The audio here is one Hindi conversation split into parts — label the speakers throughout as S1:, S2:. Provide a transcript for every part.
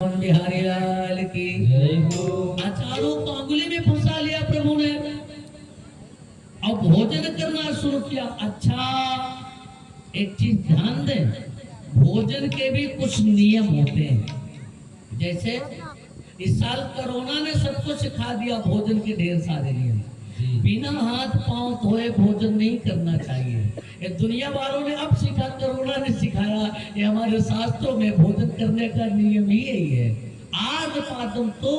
S1: बिहारी लाल की
S2: जय हो।
S1: अचारों को अंगुली में फंसा लिया प्रभु ने और भोजन करना शुरू किया। अच्छा, एक चीज ध्यान दें, भोजन के भी कुछ नियम होते हैं। जैसे इस साल कोरोना ने सबको सिखा दिया भोजन के ढेर सारे नियम। बिना हाथ पांव धोए भोजन नहीं करना चाहिए। ये दुनिया वालों ने अब सीखा, कोरोना ने सिखाया। ये हमारे शास्त्रों में भोजन करने का नियम ही यही है। आज पादम तो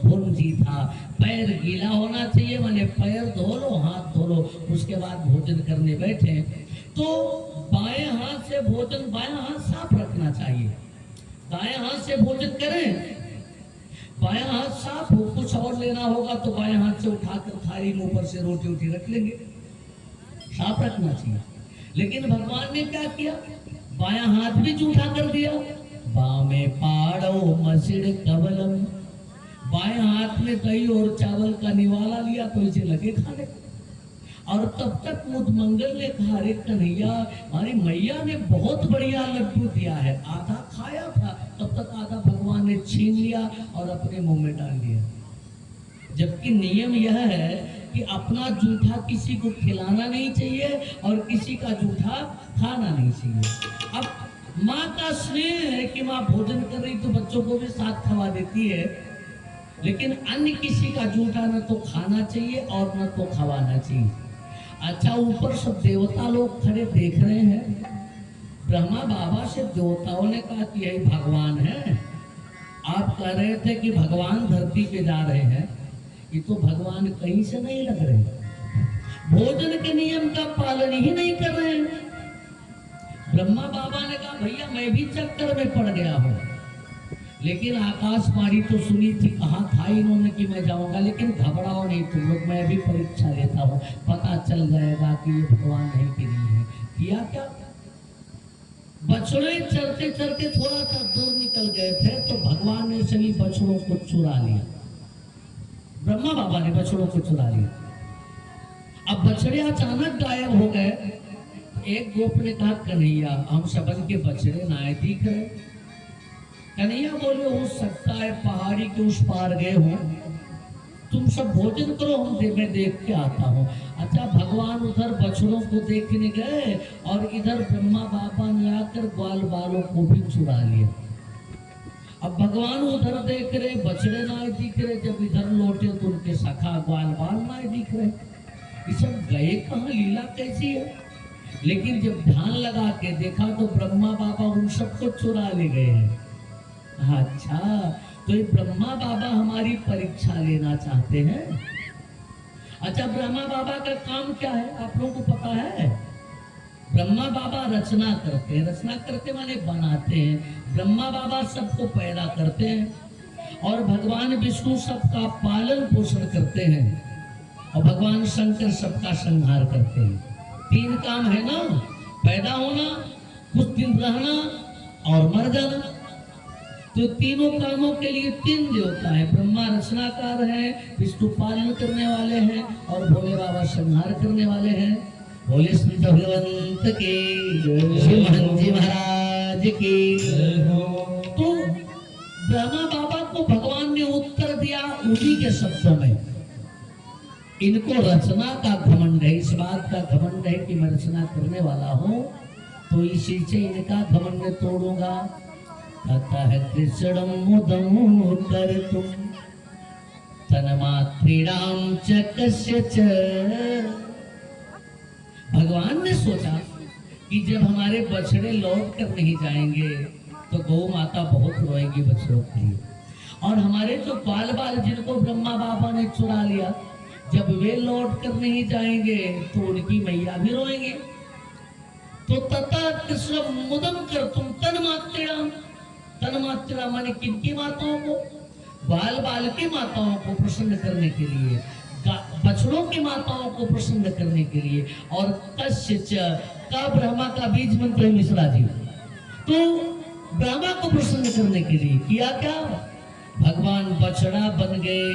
S1: भुंजी था, पैर गीला होना चाहिए, माने पैर धो लो, हाथ धो लो, उसके बाद भोजन करने बैठे तो बाएं हाथ से भोजन, बाएं हाथ साफ रखना चाहिए। दाएं हाथ से भोजन करें, बाएं हाथ साफ हो। कुछ और लेना होगा तो बाएं हाथ से उठाकर थाली में ऊपर से रोटी उठी रख लेंगे, साफ रखना चाहिए। लेकिन भगवान ने क्या किया, बायां हाथ भी जूठा कर दिया। बामे पाड़ो मसिड़ कबलम, बाएं हाथ में दही और चावल का निवाला लिया तो इसे लगे खाने। और तब तक मुद मंगल ने कहा, अरे कन्हैया, हमारी मैया ने बहुत बढ़िया लड्डू दिया है। आधा खाया था, तब तक आधा भगवान ने छीन लिया और अपने मुंह में डाल दिया। जबकि नियम यह है कि अपना जूठा किसी को खिलाना नहीं चाहिए और किसी का जूठा खाना नहीं चाहिए। अब माँ का स्नेह है कि माँ भोजन कर रही तो बच्चों को भी साथ खवा देती है, लेकिन अन्य किसी का जूठा न तो खाना चाहिए और न तो खवाना चाहिए। अच्छा, ऊपर सब देवता लोग खड़े देख रहे हैं। ब्रह्मा बाबा से देवताओं ने कहा कि यही भगवान है। आप कह रहे थे कि भगवान धरती पे जा रहे हैं, ये तो भगवान कहीं से नहीं लग रहे, भोजन के नियम का पालन ही नहीं कर रहे हैं। ब्रह्मा बाबा ने कहा, भैया मैं भी चक्कर में पड़ गया हूँ, लेकिन आकाशवाणी तो सुनी थी, कहा था इन्होंने कि मैं जाऊंगा, लेकिन घबराओ नहीं तुम लोग, मैं भी परीक्षा लेता हूँ, पता चल जाएगा कि ये भगवान है कि नहीं है। किया क्या, बछड़े चलते चलते थोड़ा सा दूर निकल गए थे तो भगवान ने सभी बछड़ों को चुरा लिया। ब्रह्मा बाबा ने बछड़ों को चुरा लिया। अब बछड़े अचानक गायब हो गए। एक गोप ने कहा, कन्हैया हम सबन के बछड़े ना दिख रहे। कन्हैया बोले, हो सकता है पहाड़ी के उस पार गए हो, तुम सब भोजन करो, मैं देख के आता हूँ। अच्छा, भगवान उधर बछड़ों को देखने गए और इधर ब्रह्मा बाबा ने आकर ग्वाल बालों को भी चुरा लिया। अब भगवान उधर देख रहे, बछड़े ना दिख रहे, जब इधर लौटे तो उनके सखा ग्वाल बाल ना दिख रहे। ये सब गए कहाँ, लीला कैसी है। लेकिन जब ध्यान लगा के देखा तो ब्रह्मा बाबा उन सबको चुरा ले गए हैं। अच्छा, तो ये ब्रह्मा बाबा हमारी परीक्षा लेना चाहते हैं। अच्छा, ब्रह्मा बाबा का काम क्या है आप लोगों को पता है? ब्रह्मा बाबा रचना करते हैं, रचना करते माने बनाते हैं। ब्रह्मा बाबा सबको पैदा करते हैं और भगवान विष्णु सबका पालन पोषण करते हैं और भगवान शंकर सबका संहार करते हैं। तीन काम है ना, पैदा होना, कुछ दिन रहना और मर जाना। तो तीनों कामों के लिए तीन देवता है। ब्रह्मा रचनाकार है, विष्णु पालन करने वाले हैं और भोले बाबा संहार करने वाले हैं। भोले श्री भगवंत के, श्री हनुमान जी महाराज की। तो ब्रह्मा बाबा को भगवान ने उत्तर दिया उन्हीं के शब्दों में। इनको रचना का घमंड है, इस बात का घमंड है कि मैं रचना करने वाला हूँ, तो इसी से इनका घमंड तोड़ूंगा। अतः कृष्णं मुदं कर्तुं तन्मात्रीणां च कस्यच। भगवान ने सोचा कि जब हमारे बछड़े लौट कर नहीं जाएंगे तो गौ माता बहुत रोएगी बछड़ों के लिए, और हमारे जो बाल बाल जिनको ब्रह्मा बाबा ने चुरा लिया, जब वे लौट कर नहीं जाएंगे तो उनकी मैया भी रोएंगे। तो तथा कृष्ण मुदम कर्तुं तन्मात्रीणां, तन्मात्रा माने किनकी माताओं को, बाल बाल की माताओं को प्रसन्न करने के लिए, बछड़ों की माताओं को प्रसन्न करने के लिए, और कश्यच का ब्रह्मा का बीज मंत्र है मिश्रा जी, तो ब्रह्मा को प्रसन्न करने के लिए किया क्या, भगवान बछड़ा बन गए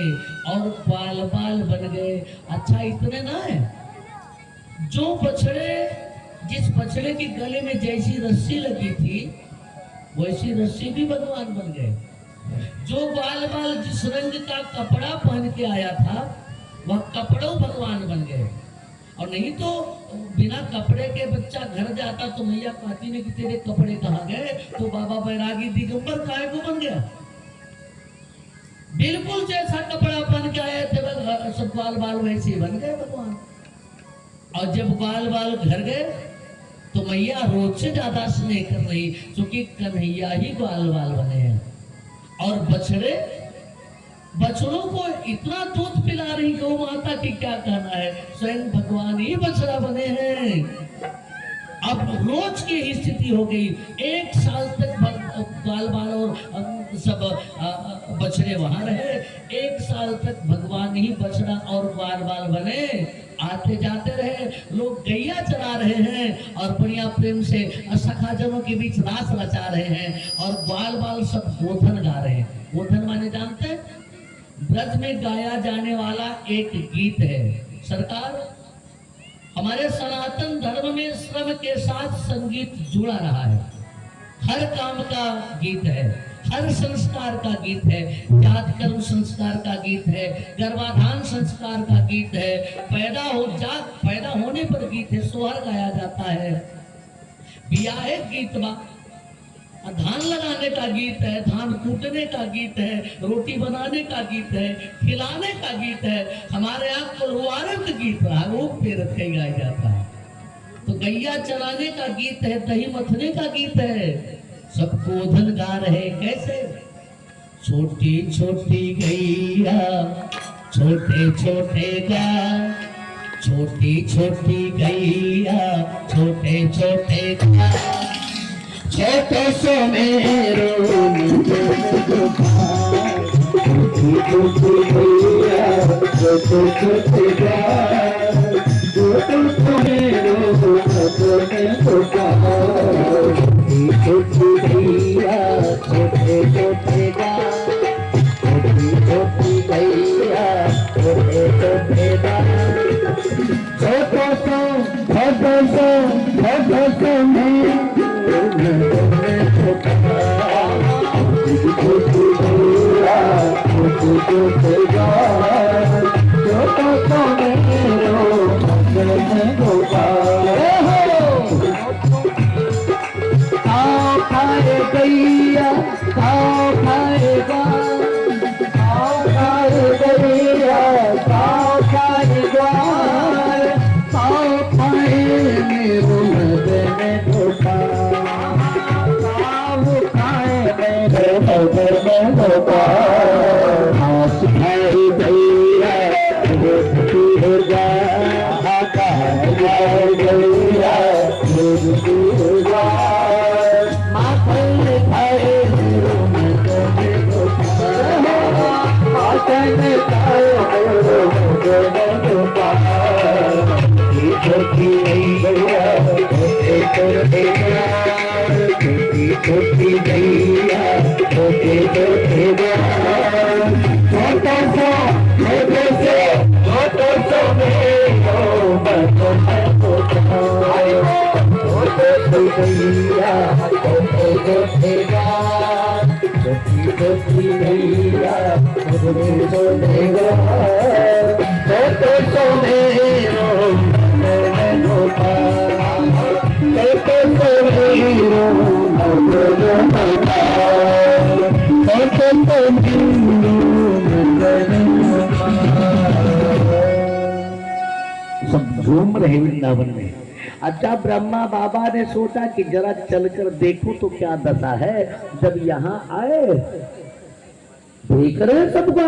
S1: और बाल बाल बन गए। अच्छा, इतने ना है, जो बछड़े, जिस बछड़े के गले में जैसी रस्सी लगी थी वैसी रस्सी भी भगवान बन गए। जो ग्वाल बाल जिस रंग का कपड़ा पहन के आया था वह कपड़ों भगवान बन गए। और नहीं तो बिना कपड़े के बच्चा घर जाता तो मैया कहती ने कि तेरे कपड़े कहाँ गए, तो बाबा बैरागी दिगंबर काहे को बन गया। बिल्कुल जैसा कपड़ा पहन के आए थे सब ग्वाल बाल वैसे बन गए भगवान। और जब ग्वाल बाल घर गए तो मैया रोज से ज्यादा स्नेह कर रही, क्योंकि कन्हैया ही ग्वाल बाल बने हैं। और बछड़ों को इतना दूध पिला रही गौ माता की क्या कहना है, स्वयं भगवान ही बछड़ा बने हैं। अब रोज की ही स्थिति हो गई, 1 साल तक ग्वाल बाल और सब बछड़े वहां रहे। 1 साल तक भगवान ही बछड़ा और ग्वाल बाल बने, आते जाते रहे। लोग गैया चला रहे हैं और बढ़िया प्रेम से सखाजनों के बीच रास रचा रहे हैं, और ग्वाल बाल सब गोधन गा रहे हैं। गोधन माने जानते हैं, ब्रज में गाया जाने वाला एक गीत है। सरकार, हमारे सनातन धर्म में श्रम के साथ संगीत जुड़ा रहा है। हर काम का गीत है, हर संस्कार का गीत है, जात कर्म संस्कार का गीत है, गर्भाधान संस्कार का गीत है, पैदा होने पर गीत है, सोहर गाया जाता है, ब्याह गीत बा, धान लगाने का गीत है, धान कूटने का गीत है, रोटी बनाने का गीत है, खिलाने का गीत है। हमारे यहाँ तलवारों का गीत रहा, वो पेरत के गाया जाता है। तो गैया चलाने का गीत है, दही मथने का गीत है, सब गोधन गा रहे। कैसे? छोटी छोटी गैया छोटे छोटे गाय, छोटी छोटी गैया छोटे छोटे गाय, छोटे से मेरो छोटी छोटी गैया छोटे छोटे गाय, छोटे से मेरो छोटी गैया छोटे छोटे गाय, छोटी छोटी गैया छोटे छोटे गाय, छोटे से सब झूम रहे वृंदावन में। अच्छा, ब्रह्मा बाबा ने सोचा कि जरा चलकर देखो तो क्या दशा है। जब यहाँ आए देख रहे सबको